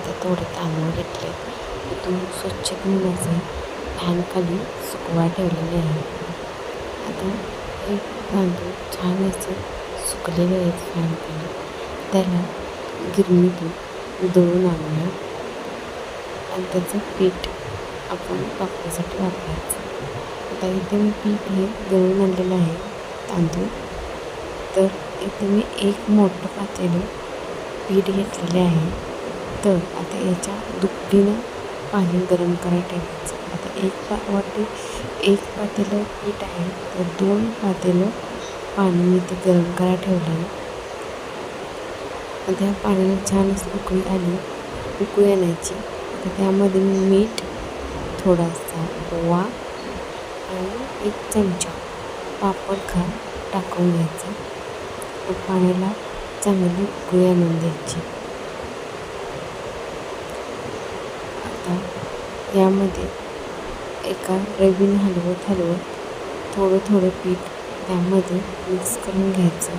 इथे थोडे तांदूळ घेतले, इथून स्वच्छ धुवून असे फॅनखाली सुकवा ठेवलेले आहे. आता हे तांदूळ छान असे सुकलेले आहेत फॅनखाली. त्याला गिरणीतून दळून आणूया आणि त्याचं पीठ आपण पापडीसाठी वापरायचं. आता इथे मी पीठ हे दळून आणलेलं आहे तांदूळ. तर इथे मी एक मोठं पातेलं पीठ घेतलेले आहे. तर आता याच्या दुपटीनं पाणी गरम करायला ठेवायचं. आता वाटी एक पातेलं पीठ आहे, तर 2 पातेलं पाणी मी ते गरम करायला ठेवलं आहे. आता या पाण्याला छान असं उकळी आणायची. आता त्यामध्ये मी मीठ, थोडासा ओवा आणि 1 चमचा पापड खार टाकून घ्यायचा. पाण्याला चांगली उकळी आणून द्यायची. आता यामध्ये एका रवीने हलवत थोडं पीठ त्यामध्ये मिक्स करून घ्यायचं.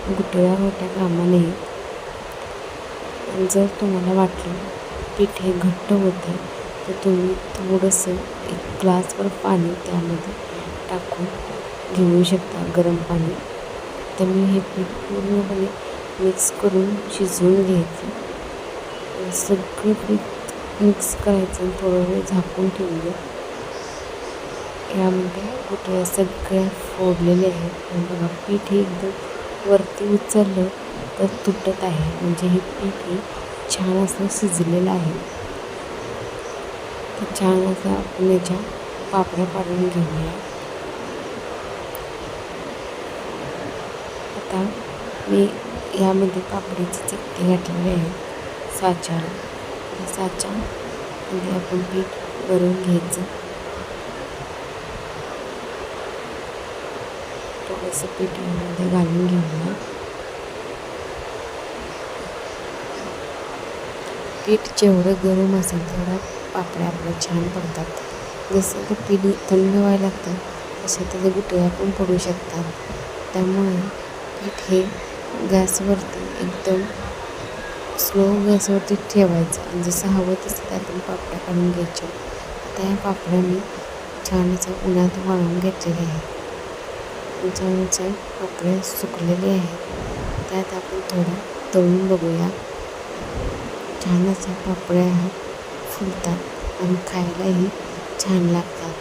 गुठळ्या होता कामा नये. जर तुम्हाला वाटलं पीठ हे घट्ट होते, तर तुम्ही थोडंसं 1 ग्लासभर पाणी त्यामध्ये टाकून घेऊ शकता, गरम पाणी. तर मी हे पीठ पूर्णपणे मिक्स करून शिजवून घ्यायचं. सगळं पीठ मिक्स करायचं आणि थोडा वेळ झाकून ठेवूया. यामध्ये गुठळ्या सगळ्या फोडलेल्या आहेत आणि बघा पीठ हे एकदम वरती उचललं तर तुटत आहे, म्हणजे हे पीठ हे छान असं शिजलेलं आहे. तर छान असं आपण याच्या पापड्या पाडून घेऊया. आता मी यामध्ये पापडीची चकती घातलेली आहे साच्याला. साच्यामध्ये आपण पीठ भरून घ्यायचं. थोडंसं पीठ यामध्ये घालून घेऊया. पीठ जेवढं गरम असेल तेवढा पापड्या आपल्या छान पडतात. जसं ते पीठ थंड व्हायला लागतं तसे त्याचे गुठळ्या पण पडू शकतात. त्यामुळे पीठ हे गॅसवरती एकदम स्लो गॅसवरती ठेवायचं आणि जसं हवं तसं त्यातून पापड्या काढून घ्यायच्या. आता या पापड्या मी छान असं उन्हात वाळवून घेतलेले आहेत. छान पापड्या सुकलेले आहेत. त्यात आपण थोडं तळून बघूया. छान अशा पापड्या फुलतात आणि खायलाही छान लागतात.